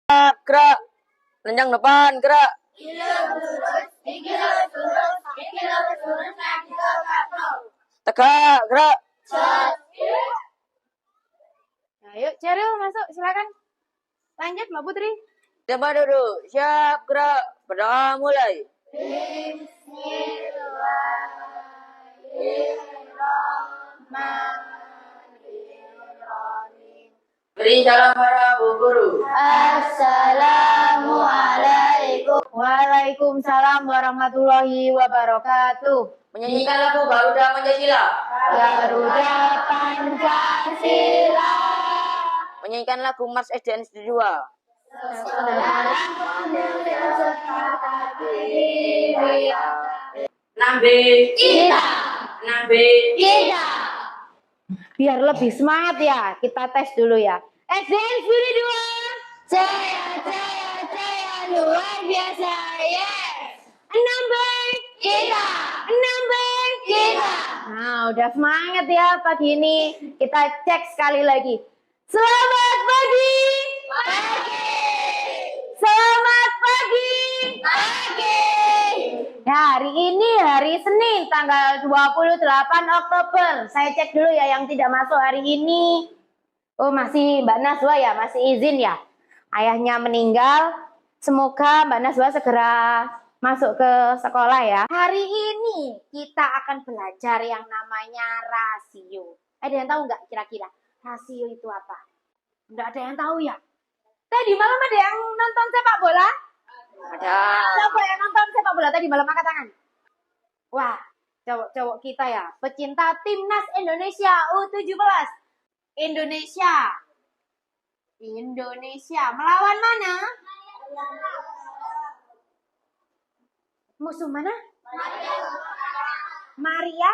Gerak. Lenjang depan, gerak. Tegak, gerak. Nah, yuk, Ceril masuk, silakan. Lanjut, Mbak Putri. Tempat duduk. Siap, gerak. Berdoa mulai. Beri salam para bu guru. Assalamualaikum. Waalaikumsalam warahmatullahi wabarakatuh. Menyanyikan lagu Garuda Pancasila. Garuda Pancasila. Menyanyikan lagu Mars SDN 2. Nambe Kita. Nambe Kita. Biar lebih semangat ya, kita tes dulu ya. SDN 2. Jaya, luar biasa, yes. 6B. Kita. 6B. Kita. Nah, udah semangat ya pagi ini. Kita cek sekali lagi. Selamat pagi. Pagi. Selamat pagi. Pagi. Ya, hari ini hari Senin tanggal 28 Oktober. Saya cek dulu ya yang tidak masuk hari ini. Oh, masih Mbak Naswa ya, masih izin ya. Ayahnya meninggal. Semoga Mbak Naswa segera masuk ke sekolah ya. Hari ini kita akan belajar yang namanya rasio. Ada yang tahu nggak kira-kira rasio itu apa? Nggak ada yang tahu ya? Tadi malam ada yang nonton sepak bola? Ada. Siapa yang nonton sepak bola tadi malam, angkat tangan? Wah, cowok-cowok kita ya, pecinta timnas Indonesia U17. Indonesia melawan mana? Musuh mana? Maria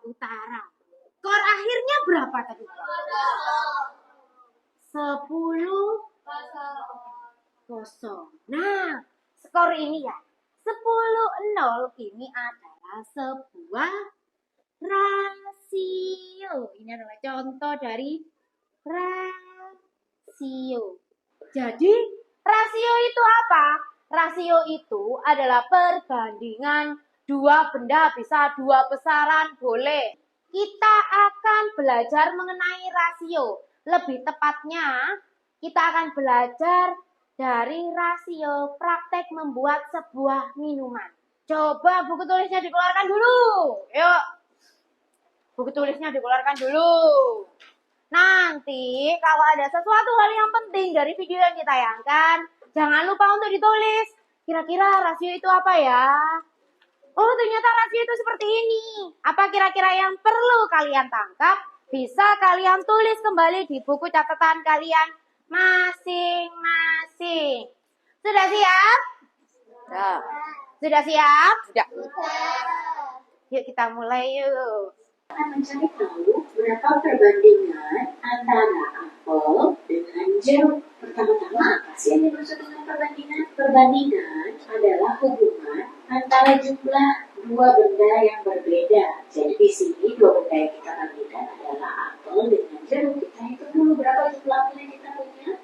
Utara. Skor akhirnya berapa tadi? 10-0. Nah, skor ini ya, 10-0 ini adalah sebuah rasio. Ini adalah contoh dari rasio. Jadi, rasio itu apa? Rasio itu adalah perbandingan dua benda, bisa dua besaran, boleh. Kita akan belajar mengenai rasio. Lebih tepatnya, kita akan belajar dari rasio praktek membuat sebuah minuman. Coba buku tulisnya dikeluarkan dulu. Yuk. Buku tulisnya dikeluarkan dulu. Nanti kalau ada sesuatu hal yang penting dari video yang ditayangkan, jangan lupa untuk ditulis. Kira-kira rasio itu apa ya? Oh, ternyata rasio itu seperti ini. Apa kira-kira yang perlu kalian tangkap? Bisa kalian tulis kembali di buku catatan kalian masing-masing. Sudah siap? Ya. Sudah siap? Sudah. Yuk kita mulai yuk. Akan mencari tahu berapa perbandingan antara apel dengan jeruk. Pertama-tama, apa sih yang dimaksud dengan perbandingan? Perbandingan adalah hubungan antara jumlah dua benda yang berbeda. Jadi di sini dua benda yang kita bandingkan adalah apel dengan jeruk. Kita hitung dulu berapa jumlah apel yang kita punya.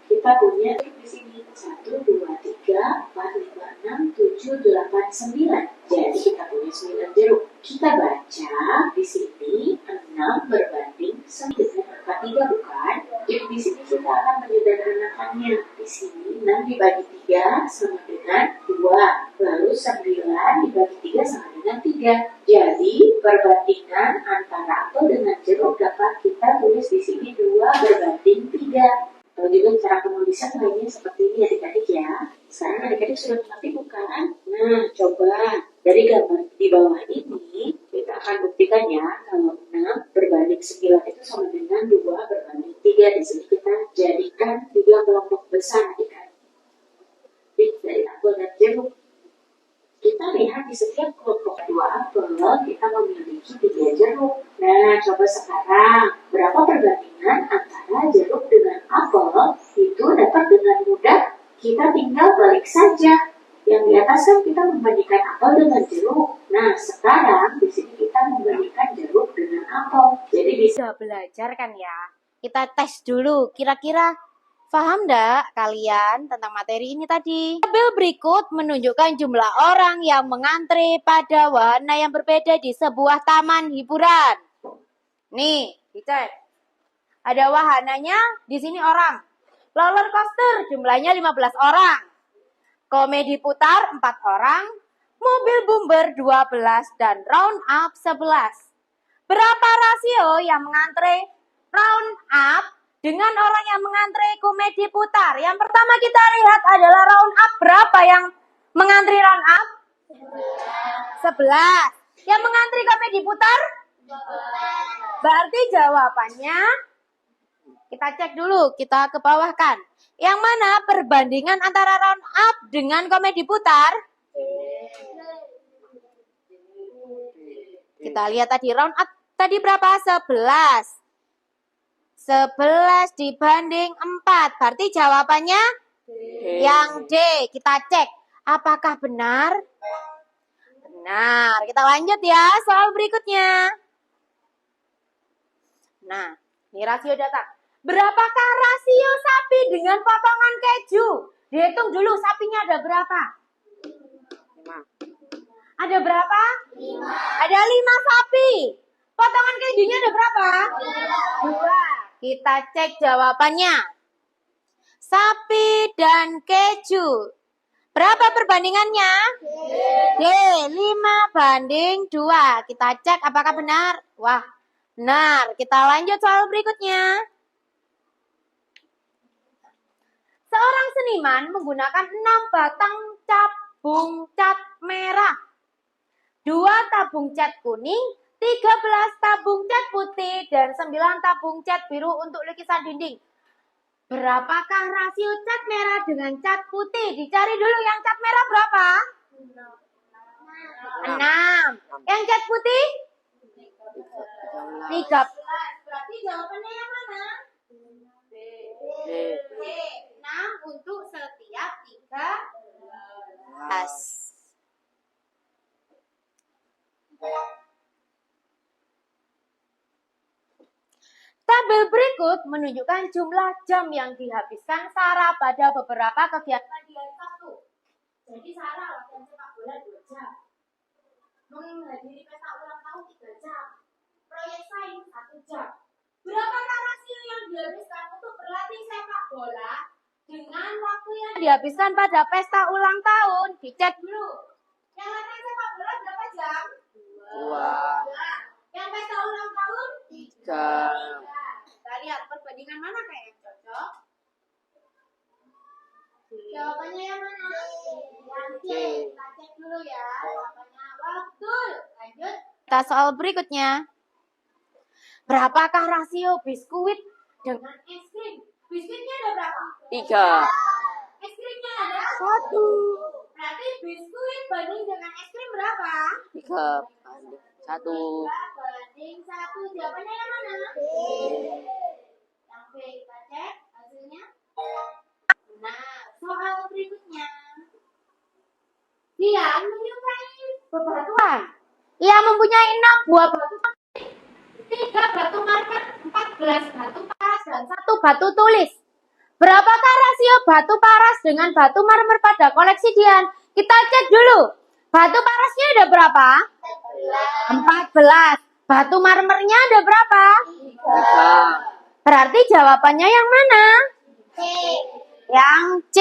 Kita punya di sini 1, 2, 3, 4, 5, 6, 7, 8, 9. Jadi kita punya 9 jeruk. Kita baca di sini 6 berbanding 9 dengan angka 3 bukan? Jadi di sini kita akan menyederhanakannya. Di sini 6 dibagi 3 sama dengan 2. Lalu 9 dibagi 3 sama dengan 3. Jadi perbandingan antara apel dengan jeruk dapat kita tulis di sini 2 berbanding 3. Kalau juga cara penulisan lainnya seperti ini adik-adik ya. Sekarang adik-adik sudah mengerti bukan? Nah, coba dari gambar di bawah ini kita akan buktikan ya kalau 6 berbanding 9 itu sama dengan 2 berbanding 3. Di sini kita jadikan 3 kelompok besar adik-adik. Dari apel dan jeruk. Kita lihat di setiap kelompok 2 apel kita memiliki 3 jeruk. Nah, coba sekarang berapa perbandingan antara jeruk dengan apel? Itu dapat dengan mudah kita tinggal balik saja. Yang di atas kan kita membandingkan apel dengan jeruk. Nah, sekarang di sini kita membandingkan jeruk dengan apel. Jadi bisa Sudah belajar kan ya? Kita tes dulu. Kira-kira Paham ndak kalian tentang materi ini tadi? Tabel berikut menunjukkan jumlah orang yang mengantre pada wahana yang berbeda di sebuah taman hiburan. Nih, dicek. Ada wahananya, di sini orang. Roller coaster jumlahnya 15 orang. Komedi putar 4 orang. Mobil bumper 12 dan round up 11. Berapa rasio yang mengantre round up dengan orang yang mengantre komedi putar? Yang pertama kita lihat adalah round up. Berapa yang mengantri round up? 11. Yang mengantri komedi putar? Berarti jawabannya, kita cek dulu, kita ke bawah kan. Yang mana perbandingan antara round up dengan komedi putar? Kita lihat tadi round up tadi berapa? 11. 11 dibanding 4. Berarti jawabannya yang D. Kita cek. Apakah benar? Benar. Kita lanjut ya soal berikutnya. Nah, ini rasio data. Berapakah rasio sapi dengan potongan keju? Dihitung dulu sapinya ada berapa? 5. Ada berapa? 5. Ada 5 sapi. Potongan kejunya ada berapa? 2. Kita cek jawabannya. Sapi dan keju. Berapa perbandingannya? D. 5 banding 2. Kita cek apakah benar. Wah, benar. Kita lanjut soal berikutnya. Seorang seniman menggunakan 6 batang tabung cat merah, 2 tabung cat kuning, 13 tabung cat putih, dan 9 tabung cat biru untuk lukisan dinding. Berapakah rasio cat merah dengan cat putih? Dicari dulu yang cat merah berapa? 6. Yang cat putih? 13. Berarti jawabannya yang mana? B. 6 untuk setiap 13. Tabel berikut menunjukkan jumlah jam yang dihabiskan Sarah pada beberapa kegiatan di hari Sabtu. Jadi Sarah latihan sepak bola 2 jam. Menghadiri pesta ulang tahun 3 jam. Proyek sains 1 jam. Berapakah rasio yang dihabiskan untuk berlatih sepak bola dengan waktu yang dihabiskan pada pesta ulang tahun? Dicek dulu. Yang latihan sepak bola berapa jam? 2. Yang pesta ulang tahun? 3. Kita lihat perbandingan mana kayak yang cocok. Jawabannya yang mana? Yang C. Kita cek dulu ya. Jawabannya betul. Lanjut. Kita soal berikutnya. Berapakah rasio biskuit dengan es krim? Biskuitnya ada berapa? 3. Es krimnya ada? 1. Berarti biskuit banding dengan es krim berapa? 3 banding 1. 3 banding 1. Jawabannya yang mana? Yang B. Kita cek hasilnya. Nah, soal berikutnya. Dia menyukai bebatuan. Ia mempunyai 6 buah batu, 3 batu marmer, 14 batu paras, dan 1 batu tulis. Berapakah rasio batu paras dengan batu marmer pada koleksi Dian? Kita cek dulu. Batu parasnya ada berapa? 14. Batu marmernya ada berapa? 3. Berarti jawabannya yang mana? C. Yang C.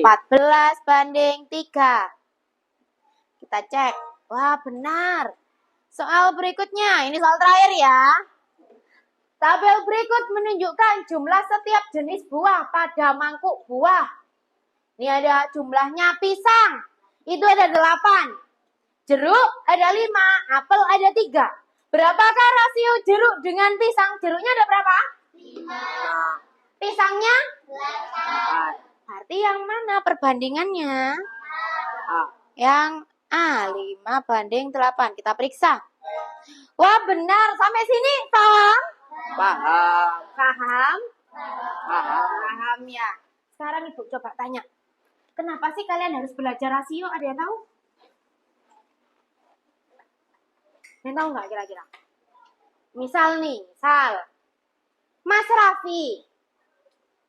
14 banding 3. Kita cek. Wah, benar. Soal berikutnya. Ini soal terakhir ya. Tabel berikut menunjukkan jumlah setiap jenis buah pada mangkuk buah. Ini ada jumlahnya pisang. Itu ada 8. Jeruk ada 5. Apel ada 3. Berapakah rasio jeruk dengan pisang? Jeruknya ada berapa? 5. Pisangnya? 8. Berarti yang mana perbandingannya? Yang A. 5 banding 8. Kita periksa. Wah, benar. Sampai sini paham? Paham. Paham? Paham. Paham ya. Sekarang Ibu coba tanya. Kenapa sih kalian harus belajar rasio? Ada yang tahu? Ada yang tahu nggak kira-kira? Misal nih, Mas Raffi.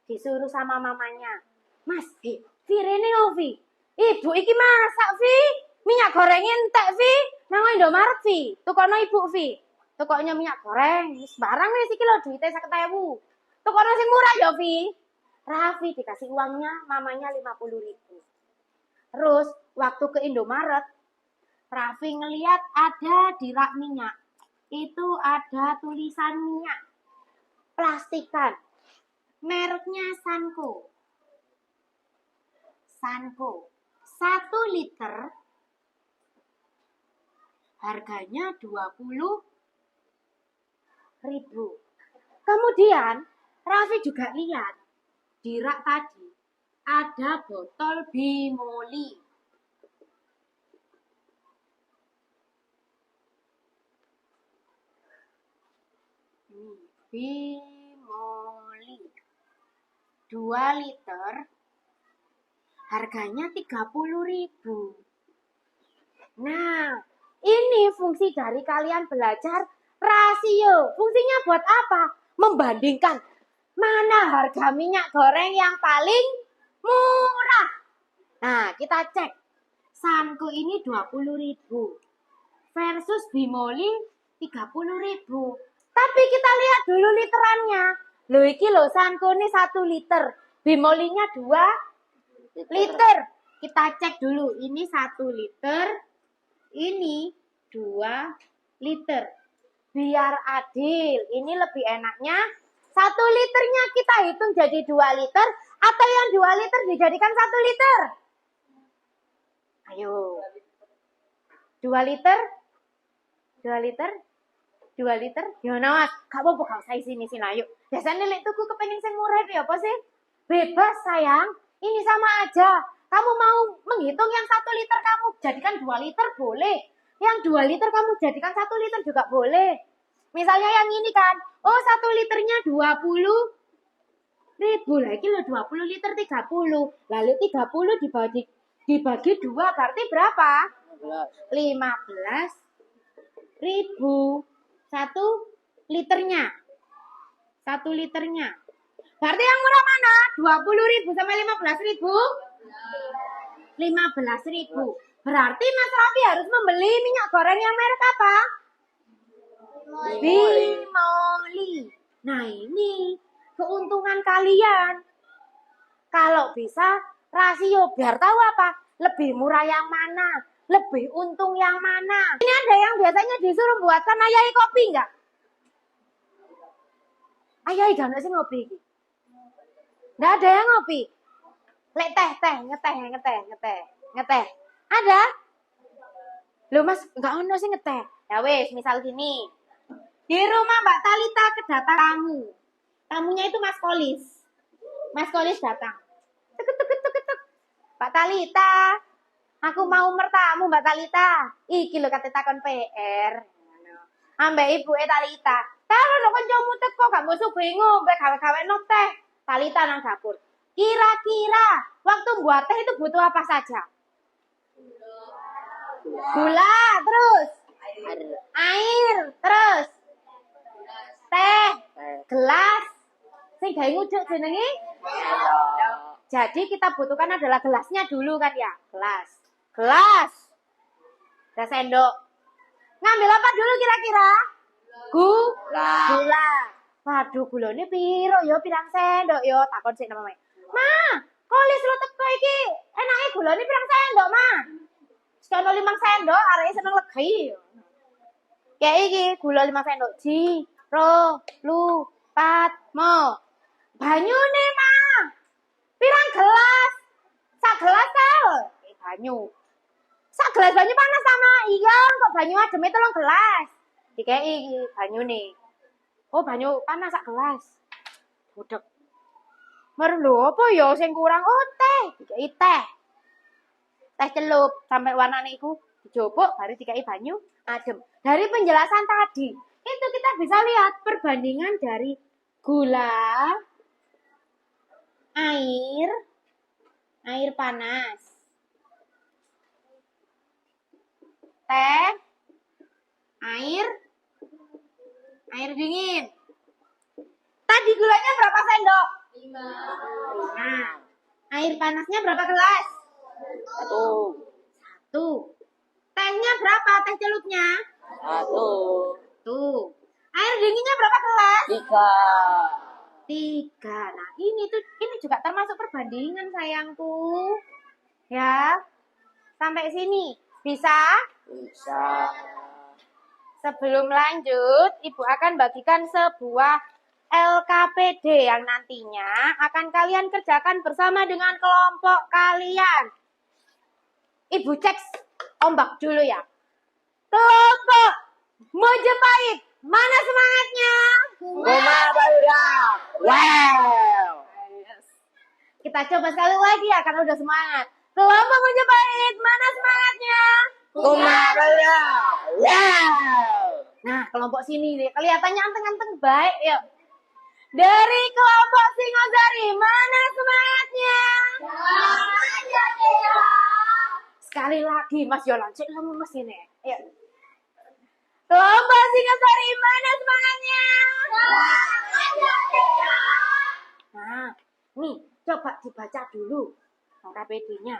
disuruh sama mamanya. Mas, Rene Vi. Ibu iki masak Vi. Minyak goreng entek Vi. Nang Indomaret Vi. Tukono ibu Vi. Tukonya minyak goreng. Barang wis iki lho duite 50.000. Tukono sing murah ya Vi. Raffi dikasih uangnya mamanya 50.000. Terus waktu ke Indomaret, Raffi ngeliat ada di rak minyak. Itu ada tulisan minyak. Plastikan. Mereknya Sanko. Sanko. 1 liter. Harganya 20.000. Kemudian Raffi juga lihat di rak tadi ada botol Bimoli. Bimoli 2 liter harganya 30.000. Nah, ini fungsi dari kalian belajar rasio. Fungsinya buat apa? Membandingkan mana harga minyak goreng yang paling murah. Nah, kita cek. Sanko ini 20.000 versus Bimoli 30.000. Tapi kita lihat dulu literannya. Loh iki loh Sanko ini 1 liter. Bimolinya 2 liter. Kita cek dulu. Ini 1 liter. Ini 2 liter. Biar adil. Ini lebih enaknya 1 liternya kita hitung jadi 2 liter. Atau yang 2 liter dijadikan 1 liter. Ayo. 2 liter. 2 liter. 2 liter. Gimana mas? Gak apa-apa gak usah sini ayo. Biasanya lek tuku kepengen sing murah ya apa sih? Bebas sayang. Ini sama aja. Kamu mau menghitung yang 1 liter kamu jadikan 2 liter boleh. Yang 2 liter kamu jadikan 1 liter juga boleh. Misalnya yang ini kan. Oh 1 liternya 20.000. Lagi lo 20 liter 30. Lalu 30 dibagi 2 berarti berapa? 15.000. 1 liternya. 1 liternya. Berarti yang murah mana? 20.000 sama 15.000? 15.000. Berarti Mas Raffi harus membeli minyak goreng yang merek apa? Bimoli. Nah ini keuntungan kalian. Kalau bisa rasio biar tahu apa? Lebih murah yang mana? Lebih untung yang mana? Ini ada yang biasanya disuruh buatkan ayai kopi enggak? Ayai gak sih ngopi? Enggak ada yang ngopi. Lek ngeteh. Ada? Loh Mas, enggak ono sih ngeteh. Ya wes, misal gini. Di rumah Mbak Talita kedatangan tamu. Tamunya itu Mas Kolis. Mas Kolis datang. Tek. Mbak Talita, aku mau mertamu Mbak Talita. Iki lho kate takon PR. Ambek ibu Talita. Kalau lo kancamu teko gak mesti bingung, mbek gawe-gawe teh. Talita nang dapur. Kira-kira waktu buat teh itu butuh apa saja? Gula, terus air, terus teh, gelas. Sing gawe ngujuk jenenge? Jadi kita butuhkan adalah gelasnya dulu kan ya? Gelas. Dan sendok. Ngambil apa dulu kira-kira? Gula. Waduh, gulane piro yo pirang sendok yo? Takon sik namanya. Ma, Kolis lo teko iki enake gulane pirang sendok, Ma? Sekono 5 sendok, areke seneng legi. Kayak iki gula 5 sendok. Ji, ro, lu, pat, mo. Banyune, Ma. Pirang gelas? Sak gelas tau. Banyu. Sak gelas banyu panas sama. Iya, kok banyu ademe 3 gelas. Dikei banyune. Oh, banyu panas sak gelas. Budek. Merlo apa ya sing kurang? Oh, teh. Dikei teh. Teh celup sampai warnane iku dijobok baru dikei banyu adem. Dari penjelasan tadi, itu kita bisa lihat perbandingan dari gula, air panas, teh, air dingin. Tadi gulanya berapa sendok? Nah, air panasnya berapa gelas? 1. 1. Tehnya berapa? Teh celupnya? 1. Tuh. Air dinginnya berapa gelas? 3. 3. Nah, ini juga termasuk perbandingan sayangku. Ya. Sampai sini. Bisa? Bisa. Sebelum lanjut, Ibu akan bagikan sebuah LKPD yang nantinya akan kalian kerjakan bersama dengan kelompok kalian. Ibu cek ombak dulu ya. Kelompok Mojopahit, mana semangatnya? Kumabayura. Wow. Kita coba sekali lagi ya, karena udah semangat. Kelompok Mojopahit, mana semangatnya? Kumabayura. Wow. Nah, kelompok sini nih, kelihatannya anteng-anteng baik. Yuk. Dari kelompok Singosari, mana semangatnya? Sekali lagi, Mas Yolan, cek kamu Mas ini. Yuk. Kelompok Singosari, mana semangatnya? Nah, nih, coba dibaca dulu KPD-nya.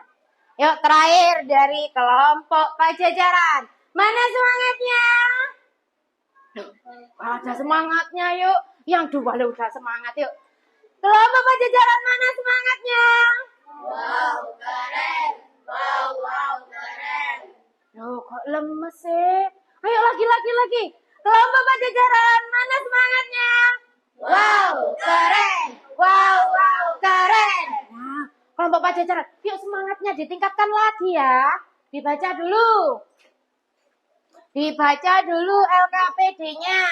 Yuk, terakhir dari kelompok Pajajaran. Mana semangatnya? Ada semangatnya, yuk. Yang dua lo udah semangat, yuk. Kelompok Pajajaran, mana semangatnya? Wow, keren. Wow, keren. Loh, kok lemes sih? Ayo lagi. Kelompok Pajajaran, mana semangatnya? Wow, keren. Wow, keren. Nah, kelompok Pajajaran, yuk semangatnya ditingkatkan lagi ya. Dibaca dulu. Dibaca dulu LKPD-nya.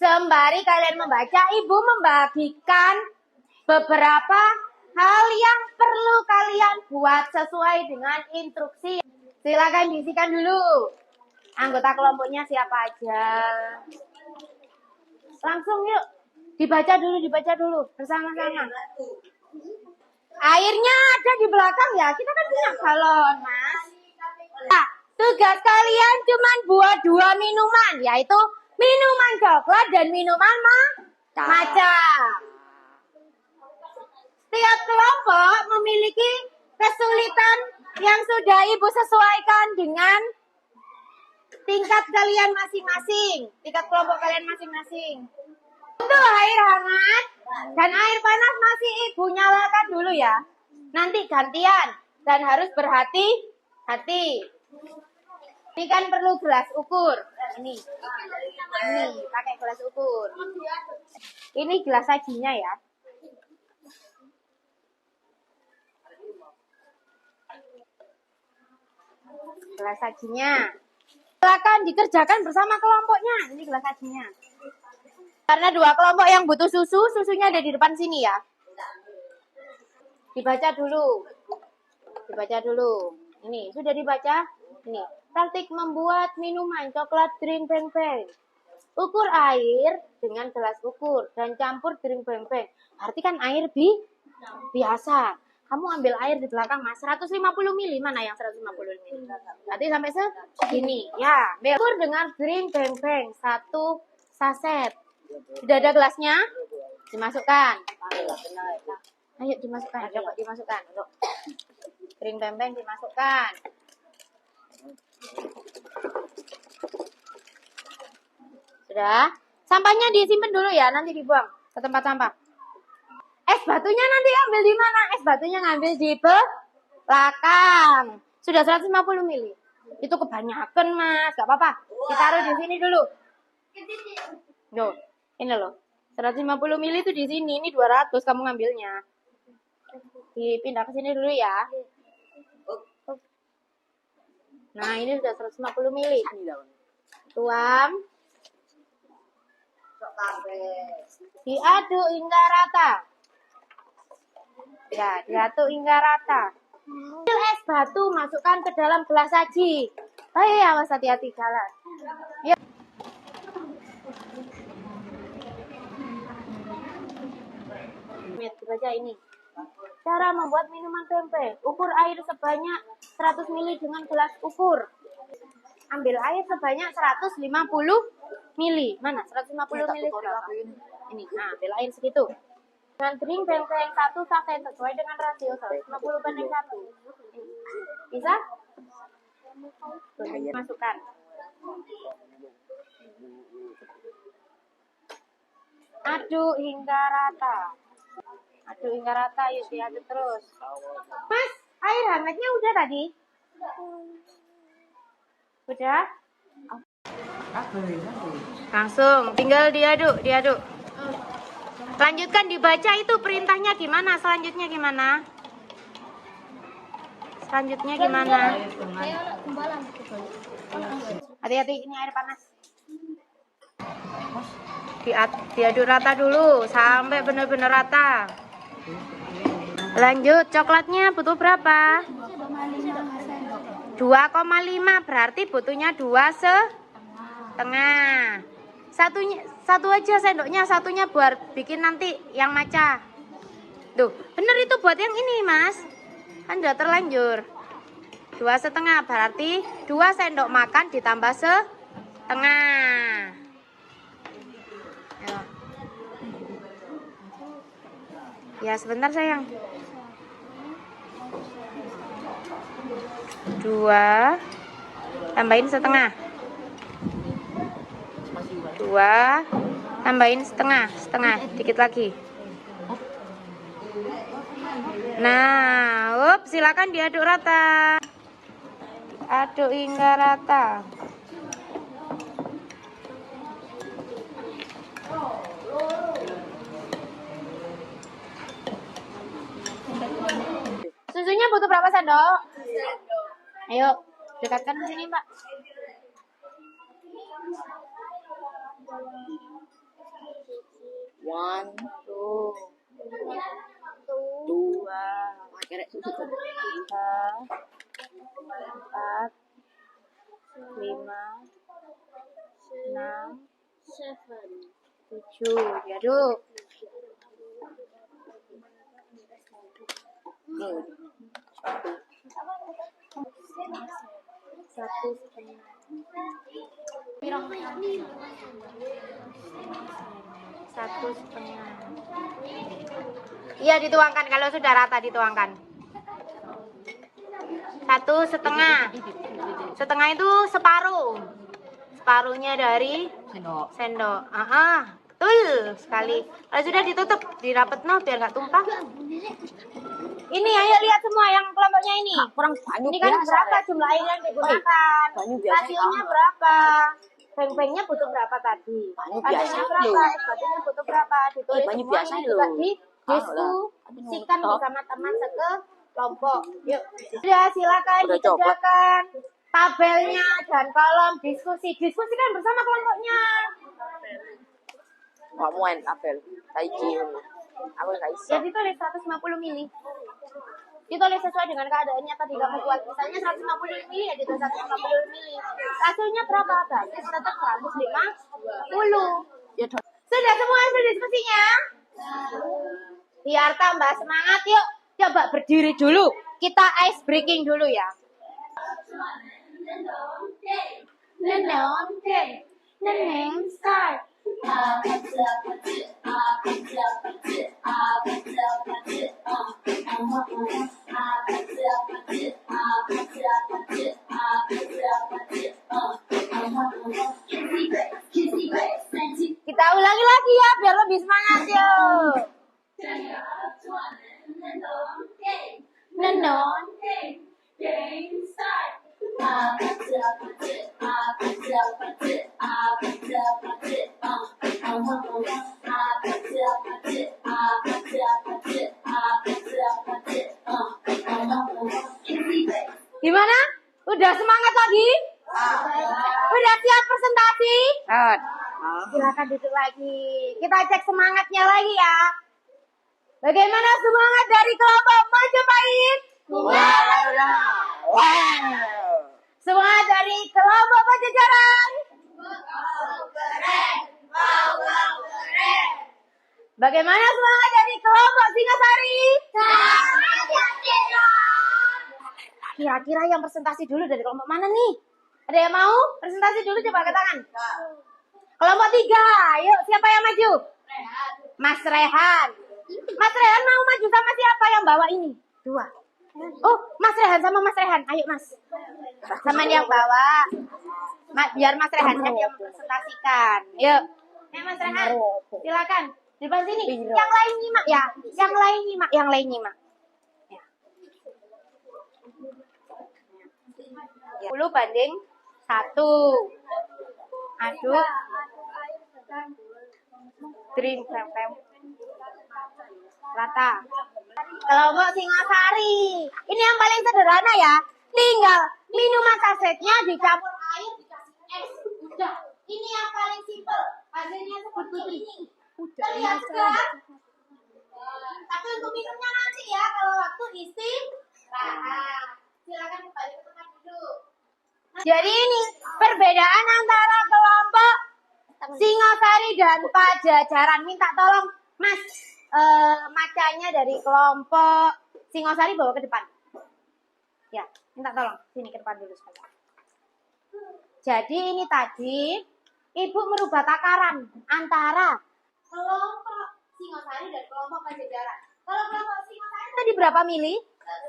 Sembari kalian membaca, Ibu membagikan beberapa hal yang perlu kalian buat sesuai dengan instruksi. Silakan diisikan dulu. Anggota kelompoknya siapa aja. Langsung yuk. Dibaca dulu bersama-sama. Airnya ada di belakang ya. Kita kan punya galon, Mas. Nah, tugas kalian cuma buat 2 minuman, yaitu minuman coklat dan minuman matcha. Setiap kelompok memiliki kesulitan yang sudah Ibu sesuaikan dengan tingkat kalian masing-masing, tingkat kelompok kalian masing-masing. Untuk air hangat dan air panas masih Ibu nyalakan dulu ya. Nanti gantian dan harus berhati-hati. Ini kan perlu gelas ukur. Ini pakai gelas ukur. Ini gelas sajinya ya. Gelas sajinya. Silakan dikerjakan bersama kelompoknya. Ini gelas sajinya. Karena 2 kelompok yang butuh susunya ada di depan sini ya. Dibaca dulu. Ini sudah dibaca. Ini praktik membuat minuman coklat drink beng-beng. Ukur air dengan gelas ukur dan campur drink beng-beng. Berarti kan air biasa. Kamu ambil air di belakang Mas, 150 ml. Mana yang 150 ml? Berarti sampai segini. Ya, ukur dengan drink beng-beng 1 saset. Sudah ada gelasnya? Dimasukkan. Ayo dimasukkan. Coba dimasukkan. Drink beng-beng dimasukkan. Sudah. Sampahnya disimpan dulu ya, nanti dibuang ke tempat sampah. Es batunya nanti ambil di mana? Es batunya ngambil di belakang. Sudah 150 ml. Itu kebanyakan, Mas. Gak apa-apa. Ditaruh di sini dulu. Loh, ini loh. 150 ml itu di sini. Ini 200 kamu ngambilnya. Dipindah ke sini dulu ya. Nah, ini sudah 150 ml. Tuang. Diaduk hingga rata. Ya, diaduk hingga rata. Ambil es batu, masukkan ke dalam gelas saji. Ayo ya, Mas, hati-hati jalan. Yuk. Baca ini. Cara membuat minuman tempe. Ukur air sebanyak 100 ml dengan gelas ukur. Ambil air sebanyak 150 ml. Mana? 150 ml. Ini. Nah, ambil air segitu. Dengan drink beng-beng 1 saset sesuai dengan rasio 150:1. Bisa? Masukkan. Aduk hingga rata. Aduk hingga rata, yuk diaduk terus. Mas, air hangatnya udah tadi? Udah? Langsung, tinggal diaduk. Lanjutkan dibaca itu perintahnya gimana, selanjutnya gimana? Hati-hati, ini air panas. Diaduk rata dulu sampai benar-benar rata. Lanjut, coklatnya butuh berapa? 2,5, berarti butuhnya 2,5. Satu aja sendoknya, satunya buat bikin nanti yang maca. Tuh, bener itu buat yang ini, Mas. Kan udah terlanjur. 2,5 berarti 2 sendok makan ditambah setengah. Ayo. Ya sebentar sayang. 2 tambahin setengah. 2 tambahin setengah, dikit lagi. Nah, silakan diaduk rata. Aduk hingga rata. Susunya butuh berapa sendok? Ayo, dekatkan di sini, Mbak. One, two, 3, 4, 5, 6, 7, diaduk. Satu setengah. Iya, dituangkan kalau sudah rata, dituangkan. 1,5. Setengah itu separuh. Separuhnya dari sendok. Betul sekali. Kalau sudah ditutup, dirapet biar nggak tumpah. Ini ayo lihat semua yang kelompoknya ini. kurang banyak. Ini kan berapa jumlah air yang digunakan? Rasionya berapa? Peng-pengnya butuh berapa tadi? Rasionya berapa? Es batunya butuh berapa? Ditulis semua ini juga didiskusikan bersama teman sekelompok. Yuk, sudah silakan dikerjakan tabelnya dan kolom diskusi. Diskusikan bersama kelompoknya. Nggak mau tabel. Aku nggak bisa. Ya ditulis 150 mili. Ditulis sesuai dengan keadaannya tadi kamu buat. Misalnya 150 mili ya ditulis 150 mili. Rasionya berapa? Berarti tetap 150. Sudah semua hasil diskusinya? Biar tambah semangat yuk. Coba berdiri dulu. Kita ice breaking dulu ya. Neneng start. Kita ulangi lagi ya biar lebih semangat yuk. Nenon. Gimana? Udah semangat lagi? Udah siap presentasi? Silakan duduk lagi. Kita cek semangatnya lagi ya. Bagaimana semangat dari kelompok Majapahit? Semangat dari kelompok Pajajaran? Bagaimana semangat dari kelompok Singasari? Kira-kira yang presentasi dulu dari kelompok mana nih? Ada yang mau presentasi dulu? Coba angkat tangan. Kelompok 3, yuk siapa yang maju? Mas Rehan. Mas Rehan mau maju sama siapa yang bawa ini? 2. Oh, Mas Rehan sama Mas Rehan. Ayo, Mas. Sama yang bawa. Biar Mas Rehan yang presentasikan. Yuk. Mas Rehan, silakan. Di depan sini. Yang lain nyimak ya. Yang lain nyimak. Ya. 10 banding 1. Aduk. Drink rata. Kelompok Singosari. Ini yang paling sederhana ya. Tinggal minuman sasetnya dicampur air dikasih es. Udah. Ini yang paling simpel. Hasilnya seperti ini. Terlihat kan? Tapi untuk minumnya nanti ya kalau waktu istirahat. Silakan kembali ke tempat duduk. Jadi ini perbedaan antara kelompok Singosari dan Pajajaran. Minta tolong Mas, macanya dari kelompok Singosari bawa ke depan. Ya, minta tolong sini ke depan dulu sekali. Jadi ini tadi Ibu merubah takaran antara kelompok Singosari dan kelompok Pajajaran. Kalau kelompok Singosari tadi berapa mili?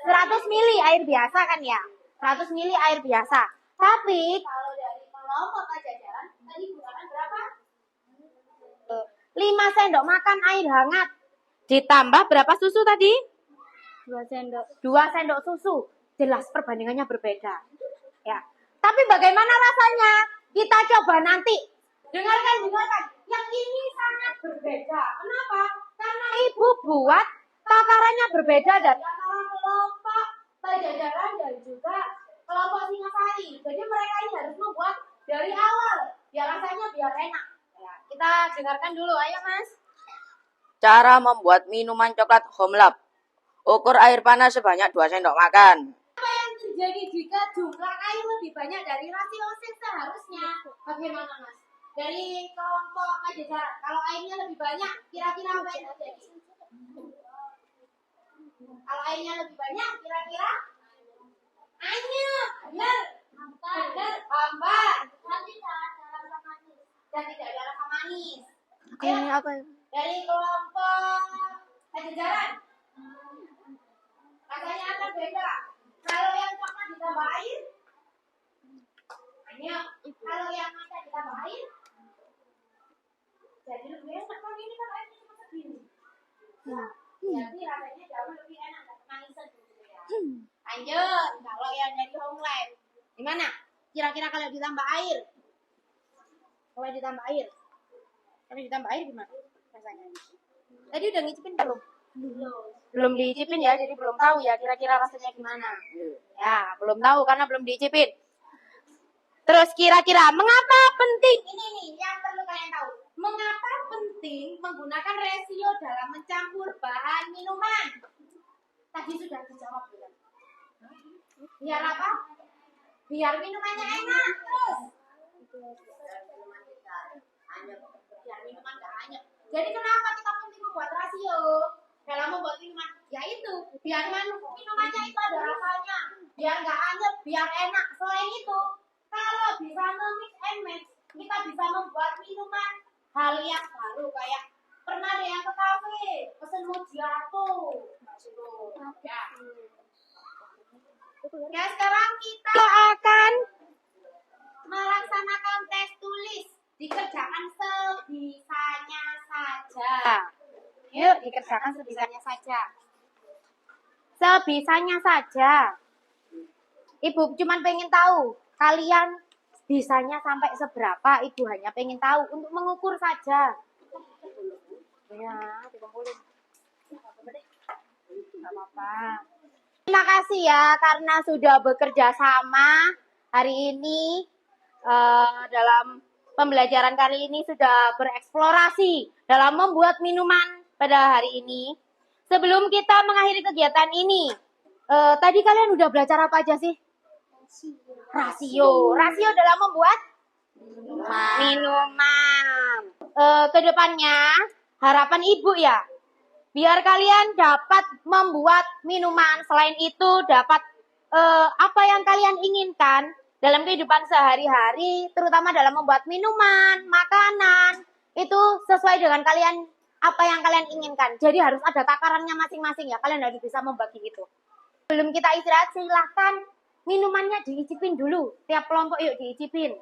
100 mili air biasa kan ya? 100 mili air biasa. Tapi kalau dari kelompok Pajajaran tadi gunakan berapa? 5 sendok makan air hangat. Ditambah berapa susu tadi? 2 sendok. 2 sendok susu. Jelas perbandingannya berbeda. Ya. Tapi bagaimana rasanya? Kita coba nanti. Dengarkan. Yang ini sangat berbeda. Kenapa? Karena Ibu buat takarannya berbeda dari antara kelompok Pajajaran dan juga kelompok Singosari. Jadi mereka ini harus membuat dari awal. Biar rasanya biar enak. Ya, kita dengarkan dulu. Ayo Mas. Cara membuat minuman coklat Home Lab. Ukur air panas sebanyak 2 sendok makan. Apa yang terjadi jika jumlah air lebih banyak dari rasio seharusnya? Bagaimana Mas? Dari kelompok Pajajaran, kalau airnya lebih banyak, kira-kira apa yang terjadi? Kalau airnya lebih banyak, kira-kira? Anyep, benar, hambar, dan tidak ada rasa manis. Ini apa? Dari kelompok Pajajaran, rasanya akan beda. Kalau yang coklat ditambah air, anyep. Kalau yang maca ditambah air, jadi lebih enak. Kalau ini kan airnya cuma segini. Jadi rasanya jauh lebih enak, dan manisan gitu ya. Lanjut, kalau yang dari Home Lab, gimana? Kira-kira kalau ditambah air? Kalau ditambah air gimana rasanya? Tadi udah ngicipin belum? Belum diicipin ya, jadi belum tahu ya kira-kira rasanya gimana. Ya, belum tahu karena belum diicipin. Terus kira-kira mengapa penting? Ini nih yang perlu kalian tahu. Mengapa penting menggunakan rasio dalam mencampur bahan minuman? Tadi sudah dijawab belum? Biar apa? Biar minumannya enak. Terus biar minuman gak anyep. Jadi kenapa kita penting membuat rasio dalam membuat minuman? Yaitu biar minumannya itu ada rasanya, biar gak anyep, biar enak. Selain itu, kalau bisa mix and match, kita bisa membuat minuman hal yang baru. Kayak pernah ada yang ke kafe pesen mojiato. Ya, sekarang kita akan melaksanakan tes tulis. Dikerjakan sebisanya saja. Yuk, dikerjakan sebisanya saja. Sebisanya saja. Ibu cuma pengen tahu kalian bisanya sampai seberapa. Ibu hanya pengen tahu untuk mengukur saja. Ya, dikumpulin. Nggak apa-apa. Terima kasih ya karena sudah bekerja sama hari ini dalam pembelajaran kali ini, sudah bereksplorasi dalam membuat minuman pada hari ini. Sebelum kita mengakhiri kegiatan ini, tadi kalian udah belajar apa aja sih? Rasio dalam membuat minuman. Kedepannya harapan ibu ya, biar kalian dapat membuat minuman. Selain itu dapat apa yang kalian inginkan dalam kehidupan sehari-hari, terutama dalam membuat minuman, makanan, itu sesuai dengan kalian apa yang kalian inginkan. Jadi harus ada takarannya masing-masing ya. Kalian harus bisa membagi itu. Sebelum kita istirahat, silahkan minumannya diicipin dulu. Tiap kelompok yuk diicipin.